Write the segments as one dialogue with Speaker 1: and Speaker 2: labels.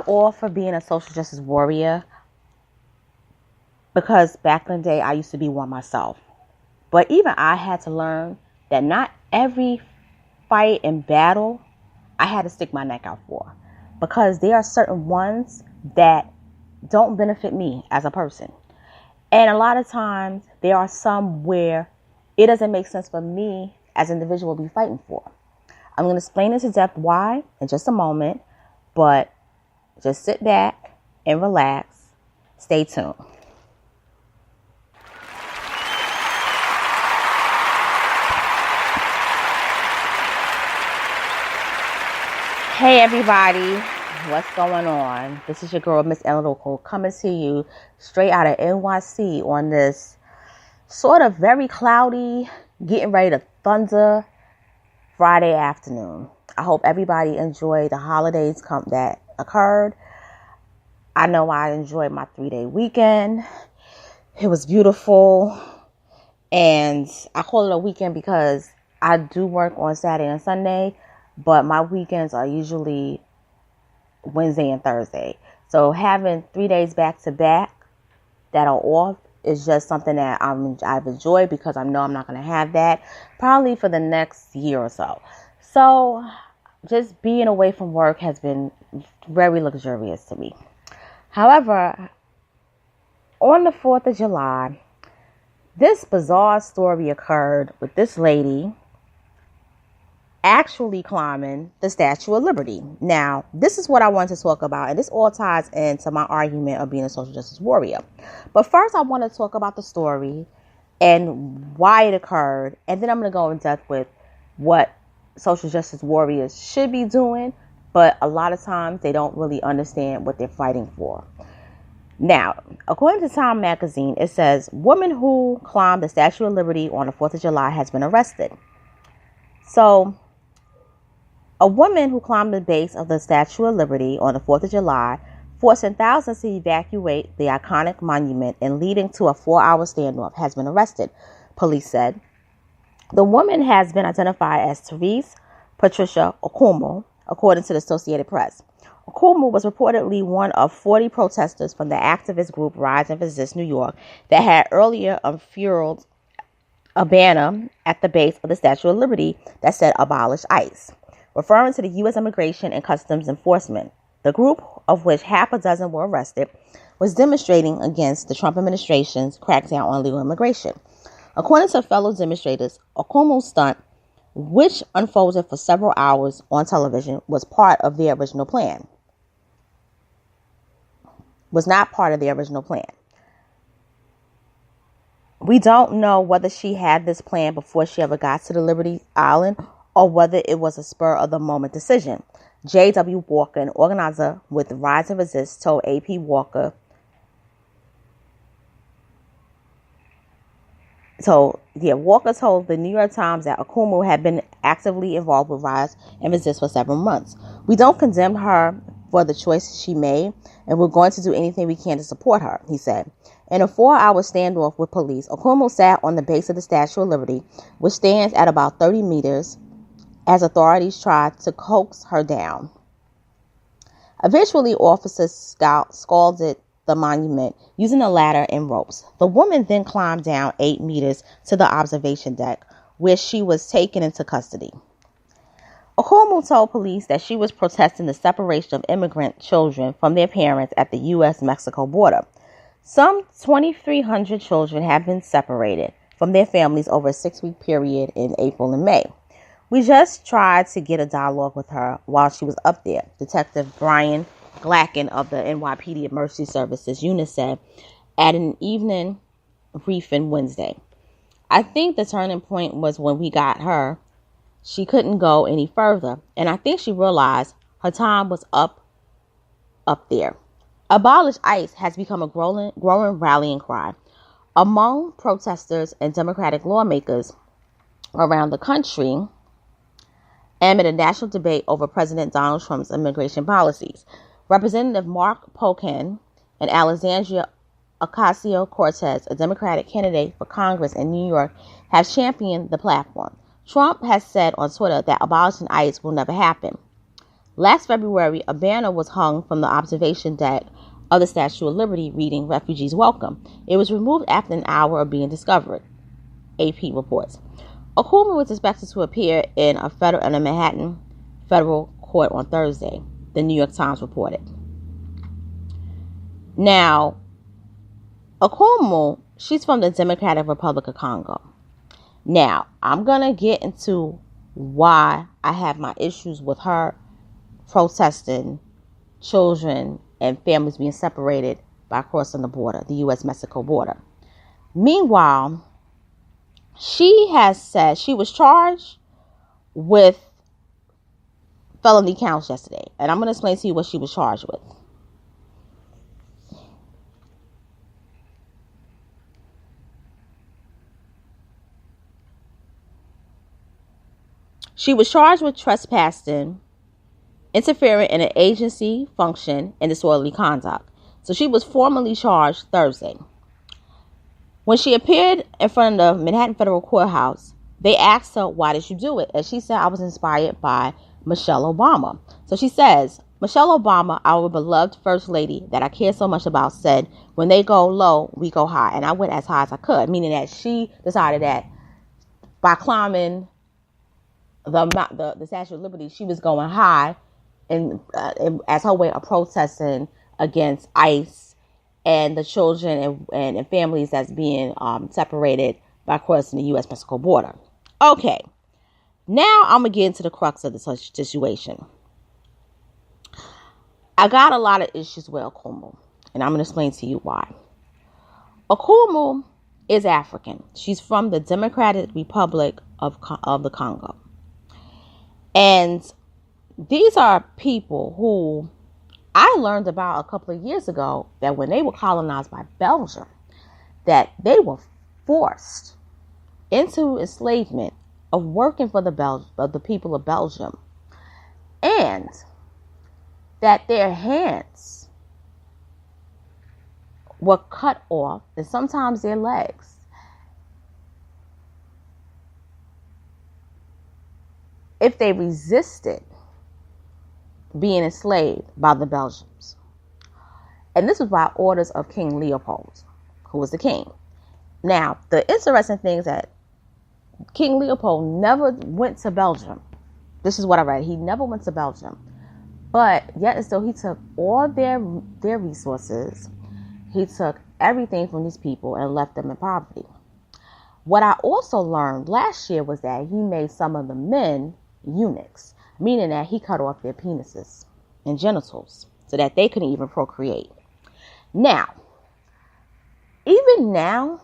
Speaker 1: all for being a social justice warrior because back in the day I used to be one myself. But even I had to learn that not every fight and battle I had to stick my neck out for, because there are certain ones that don't benefit me as a person. And a lot of times there are some where it doesn't make sense for me as an individual to be fighting for. I'm going to explain into depth why in just a moment, but just sit back and relax. Stay tuned. Hey everybody, what's going on? This is your girl, Miss Analytical, coming to you straight out of NYC on this sort of very cloudy, getting ready to thunder Friday afternoon. I hope everybody enjoyed the holidays that occurred. I know I enjoyed my 3-day weekend. It was beautiful. And I call it a weekend because I do work on Saturday and Sunday, but my weekends are usually Wednesday and Thursday. So having 3 days back to back that are off is just something that I've enjoyed, because I know I'm not going to have that probably for the next year or so. So just being away from work has been very luxurious to me. However, on the 4th of July, this bizarre story occurred with this lady actually climbing the Statue of Liberty. Now, this is what I want to talk about, and this all ties into my argument of being a social justice warrior. But first, I want to talk about the story and why it occurred, and then I'm going to go in depth with what social justice warriors should be doing, but a lot of times they don't really understand what they're fighting for. Now, according to Time magazine, it says, woman who climbed the Statue of Liberty on the 4th of July has been arrested. So, a woman who climbed the base of the Statue of Liberty on the 4th of July, forcing thousands to evacuate the iconic monument and leading to a 4-hour standoff, has been arrested, police said. The woman has been identified as Therese Patricia Okumu, according to the Associated Press. Okumu was reportedly one of 40 protesters from the activist group Rise and Resist New York that had earlier unfurled a banner at the base of the Statue of Liberty that said "Abolish ICE," referring to the U.S. Immigration and Customs Enforcement. The group, of which half a dozen were arrested, was demonstrating against the Trump administration's crackdown on illegal immigration. According to fellow demonstrators, Okumu's stunt, which unfolded for several hours on television, was not part of their original plan. We don't know whether she had this plan before she ever got to the Liberty Island or whether it was a spur-of-the-moment decision. J.W. Walker, an organizer with Rise and Resist, told AP Walker, Walker told the New York Times that Okumu had been actively involved with Rise and Resist for several months. We don't condemn her for the choices she made, and we're going to do anything we can to support her, he said. In a 4-hour standoff with police, Okumu sat on the base of the Statue of Liberty, which stands at about 30 meters, as authorities tried to coax her down. Eventually, officers scalded the monument using a ladder and ropes. The woman then climbed down 8 meters to the observation deck, where she was taken into custody. Okumu told police that she was protesting the separation of immigrant children from their parents at the U.S.-Mexico border. Some 2,300 children have been separated from their families over a 6-week period in April and May. We just tried to get a dialogue with her while she was up there, Detective Brian Glacken of the NYPD Emergency Services unit said at an evening briefing Wednesday. I think the turning point was when we got her. She couldn't go any further, and I think she realized her time was up there. Abolish ICE has become a growing rallying cry among protesters and Democratic lawmakers around the country amid a national debate over President Donald Trump's immigration policies. Representative Mark Pocan and Alexandria Ocasio-Cortez, a Democratic candidate for Congress in New York, have championed the platform. Trump has said on Twitter that abolishing ICE will never happen. Last February, a banner was hung from the observation deck of the Statue of Liberty reading "Refugees Welcome." It was removed after an hour of being discovered, AP reports. Okumu was expected to appear in a Manhattan federal court on Thursday, the New York Times reported. Now, Okumu, she's from the Democratic Republic of Congo. Now, I'm going to get into why I have my issues with her protesting children and families being separated by crossing the border, the U.S.-Mexico border. Meanwhile, she has said she was charged with felony counts yesterday. And I'm going to explain to you what she was charged with. She was charged with trespassing, interfering in an agency function, and disorderly conduct. So she was formally charged Thursday. When she appeared in front of the Manhattan Federal Courthouse, they asked her, why did you do it? And she said, I was inspired by Michelle Obama. So she says, Michelle Obama, our beloved First Lady that I care so much about, said, when they go low, we go high. And I went as high as I could, meaning that she decided that by climbing the Statue of Liberty, she was going high and as her way of protesting against ICE and the children and families that's being separated by crossing the U.S.-Mexico border. Okay, now I'm going to get into the crux of the situation. I got a lot of issues with Okumu, and I'm going to explain to you why. Okumu is African. She's from the Democratic Republic of the Congo. And these are people who I learned about a couple of years ago, that when they were colonized by Belgium, that they were forced into enslavement of working for the people of Belgium, and that their hands were cut off and sometimes their legs. If they resisted being enslaved by the Belgians. And this was by orders of King Leopold, who was the king. Now, the interesting thing is that King Leopold never went to Belgium. This is what I read. He never went to Belgium. But yet and still, he took all their resources. He took everything from these people and left them in poverty. What I also learned last year was that he made some of the men eunuchs, meaning that he cut off their penises and genitals so that they couldn't even procreate. Now, even now,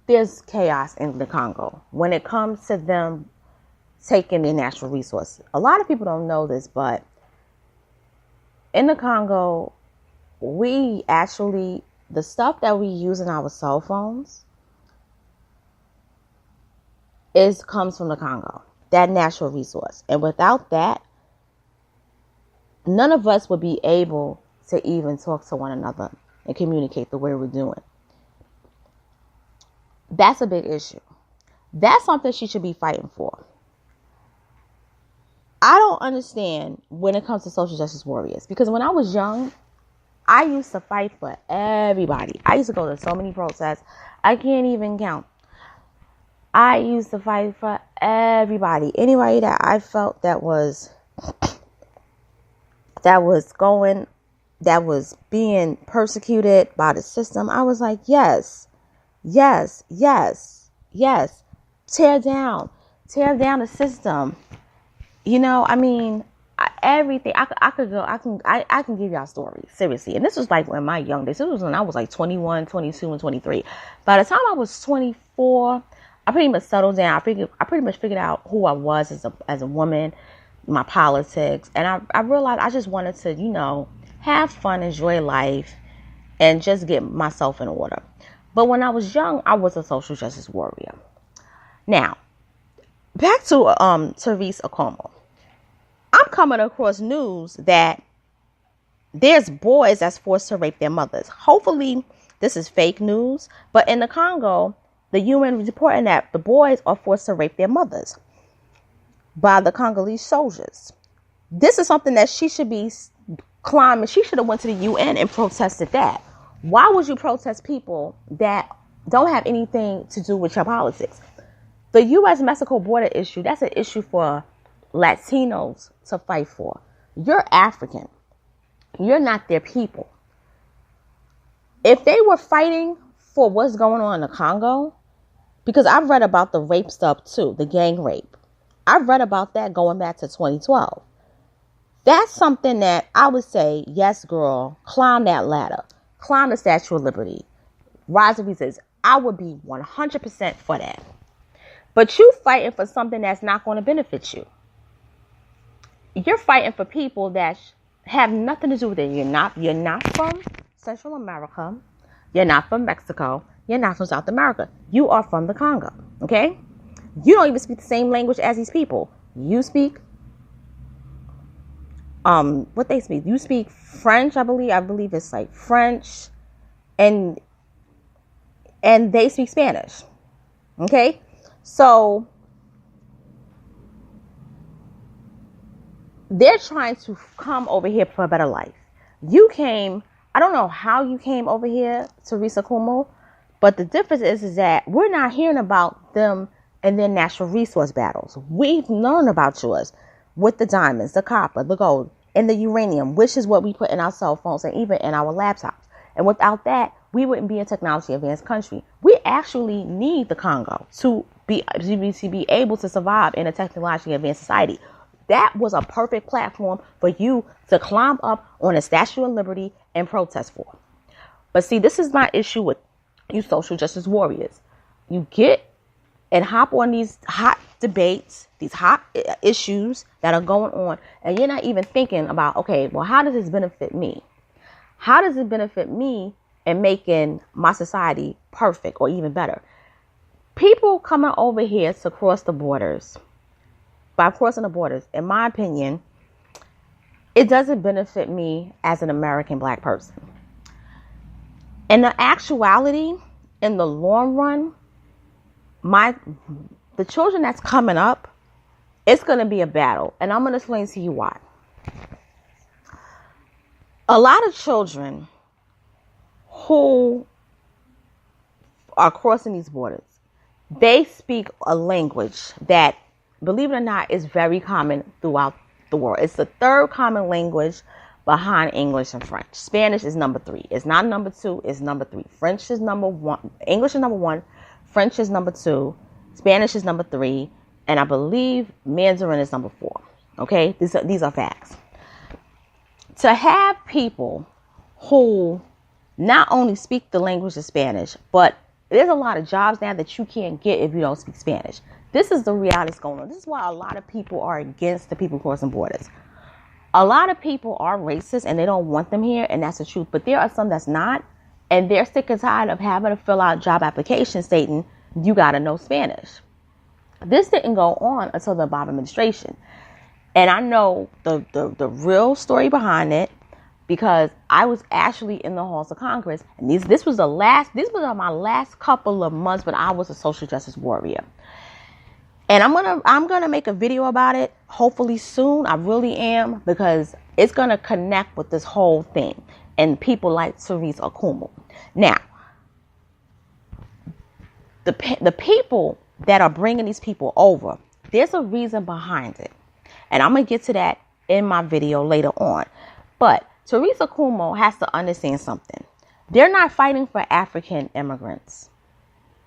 Speaker 1: there's chaos in the Congo when it comes to them taking their natural resources. A lot of people don't know this, but in the Congo, we actually, the stuff that we use in our cell phones comes from the Congo, that natural resource. And without that, none of us would be able to even talk to one another and communicate the way we're doing. That's a big issue. That's something she should be fighting for. I don't understand when it comes to social justice warriors, because when I was young, I used to fight for everybody. I used to go to so many protests, I can't even count. I used to fight for everybody. Anybody that I felt that was being persecuted by the system, I was like, yes. Tear down the system. You know, I mean, everything. I can give y'all stories, seriously. And this was like in my young days. This was when I was like 21, 22, and 23. By the time I was 24, I pretty much settled down. I pretty much figured out who I was as a woman, my politics, and I realized I just wanted to, you know, have fun, enjoy life, and just get myself in order. But when I was young, I was a social justice warrior. Now, back to Therese Okumu. I'm coming across news that there's boys that's forced to rape their mothers. Hopefully, this is fake news. But in the Congo, the UN is reporting that the boys are forced to rape their mothers by the Congolese soldiers. This is something that she should be climbing. She should have went to the UN and protested that. Why would you protest people that don't have anything to do with your politics? The U.S.-Mexico border issue, that's an issue for Latinos to fight for. You're African. You're not their people. If they were fighting for what's going on in the Congo, because I've read about the rape stuff too, the gang rape. I've read about that going back to 2012. That's something that I would say, yes, girl, climb that ladder. Climb the Statue of Liberty. Rise and resist. I would be 100% for that. But you fighting for something that's not going to benefit you. You're fighting for people that have nothing to do with it. You're not from Central America. You're not from Mexico. You're not from South America. You are from the Congo. Okay? You don't even speak the same language as these people. You speak what they speak. You speak French, I believe. I believe it's like French, and they speak Spanish. Okay? So they're trying to come over here for a better life. You came, I don't know how you came over here, Teresa Kumo, but the difference is that we're not hearing about them and their natural resource battles. We've learned about yours with the diamonds, the copper, the gold, and the uranium, which is what we put in our cell phones and even in our laptops. And without that, we wouldn't be a technology advanced country. We actually need the Congo to be able to survive in a technologically advanced society. That was a perfect platform for you to climb up on a Statue of Liberty and protest for. But see, this is my issue with you social justice warriors. You get and hop on these hot debates, these hot issues that are going on, and you're not even thinking about, okay, well, how does this benefit me? How does it benefit me in making my society perfect or even better? People coming over here to cross the borders, by crossing the borders, in my opinion, it doesn't benefit me as an American black person. In the actuality, in the long run, the children that's coming up, it's going to be a battle. And I'm going to explain to you why. A lot of children who are crossing these borders, they speak a language that, believe it or not, is very common throughout the world. It's the third common language behind English and French. Spanish is number 3. It's not number 2, it's number 3. French is number 1. English is number 1. French is number 2. Spanish is number 3. And I believe Mandarin is number 4. Okay? These are facts. To have people who not only speak the language of Spanish, but there's a lot of jobs now that you can't get if you don't speak Spanish. This is the reality that's going on. This is why a lot of people are against the people crossing borders. A lot of people are racist and they don't want them here, and that's the truth. But there are some that's not, and they're sick and tired of having to fill out job applications stating you got to know Spanish. This didn't go on until the Obama administration. And I know the real story behind it because I was actually in the halls of Congress. And these were my last couple of months when I was a social justice warrior. And I'm gonna make a video about it, hopefully soon. I really am, because it's gonna connect with this whole thing and people like Teresa Akumu. Now, the people that are bringing these people over, there's a reason behind it, and I'm gonna get to that in my video later on. But Teresa Akumu has to understand something. They're not fighting for African immigrants,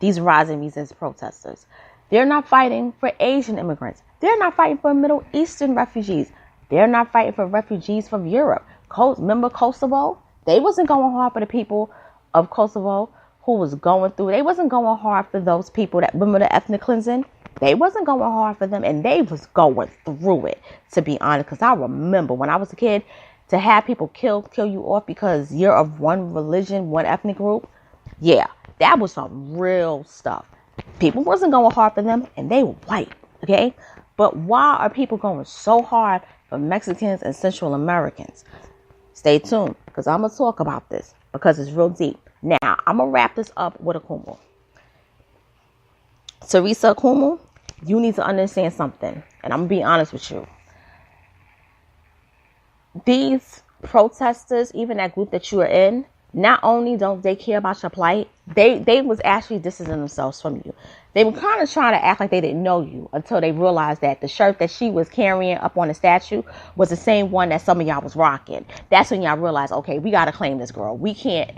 Speaker 1: these rise and resist protesters. They're not fighting for Asian immigrants. They're not fighting for Middle Eastern refugees. They're not fighting for refugees from Europe. Remember Kosovo? They wasn't going hard for the people of Kosovo who was going through. They wasn't going hard for those people that, remember the ethnic cleansing? They wasn't going hard for them, and they was going through it, to be honest. Because I remember when I was a kid, to have people kill you off because you're of one religion, one ethnic group. Yeah, that was some real stuff. People wasn't going hard for them, and they were white, okay? But why are people going so hard for Mexicans and Central Americans? Stay tuned, because I'm going to talk about this, because it's real deep. Now, I'm going to wrap this up with Akumu. Teresa Akumu, you need to understand something, and I'm going to be honest with you. these protesters, even that group that you are in, not only don't they care about your plight, they was actually distancing themselves from you. They were kind of trying to act like they didn't know you until they realized that the shirt that she was carrying up on the statue was the same one that some of y'all was rocking. That's when y'all realized, okay, we got to claim this girl. We can't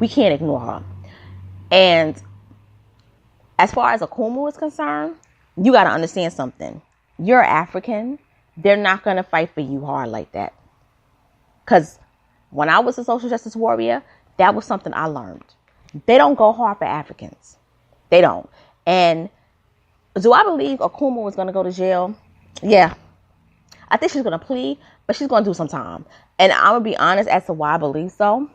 Speaker 1: ignore her. And as far as Akumu is concerned, you got to understand something. You're African. They're not going to fight for you hard like that. Because when I was a social justice warrior, that was something I learned. They don't go hard for Africans. They don't. And do I believe Akumu was going to go to jail? Yeah. I think she's going to plead, but she's going to do some time. And I'm going to be honest as to why I believe so.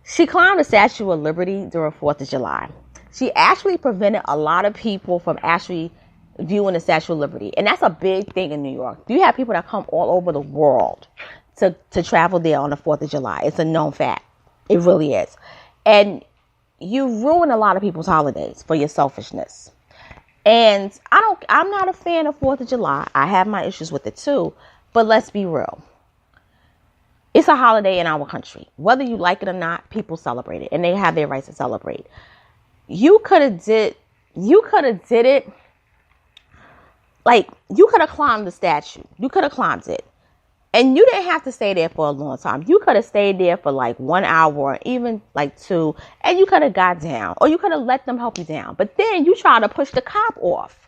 Speaker 1: She climbed the Statue of Liberty during 4th of July. She actually prevented a lot of people from actually viewing the Statue of Liberty. And that's a big thing in New York. You have people that come all over the world to travel there on the 4th of July. It's a known fact. It really is. And you ruin a lot of people's holidays for your selfishness. And I'm not a fan of 4th of July. I have my issues with it too. But let's be real. It's a holiday in our country. Whether you like it or not, people celebrate it. And they have their rights to celebrate. You could have did it. Like, you could have climbed the statue. You could have climbed it. And you didn't have to stay there for a long time. You could have stayed there for like 1 hour or even like 2. And you could have got down. Or you could have let them help you down. But then you try to push the cop off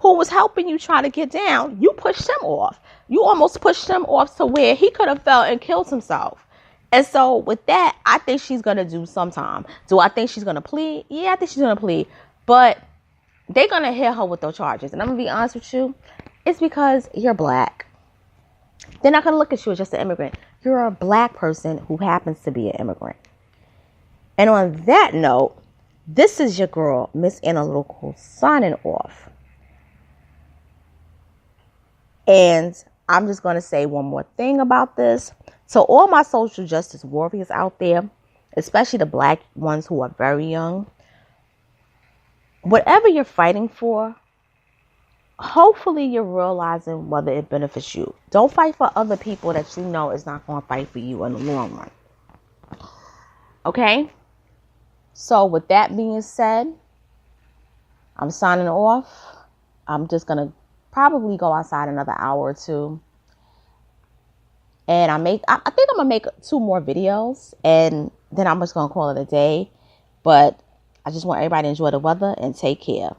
Speaker 1: who was helping you try to get down. You pushed him off. You almost pushed him off to where he could have fell and killed himself. And so with that, I think she's going to do some time. Do I think she's going to plead? Yeah, I think she's going to plead. But they're going to hit her with those charges. And I'm going to be honest with you. It's because you're black. They're not going to look at you as just an immigrant. You're a black person who happens to be an immigrant. And on that note, this is your girl, Miss Analytical, signing off. And I'm just going to say one more thing about this. So all my social justice warriors out there, especially the black ones who are very young, whatever you're fighting for, hopefully you're realizing whether it benefits you. Don't fight for other people that you know is not going to fight for you in the long run. Okay? So with that being said, I'm signing off. I'm just going to probably go outside another hour or two. And I think I'm going to make 2 more videos. And then I'm just going to call it a day. But I just want everybody to enjoy the weather and take care.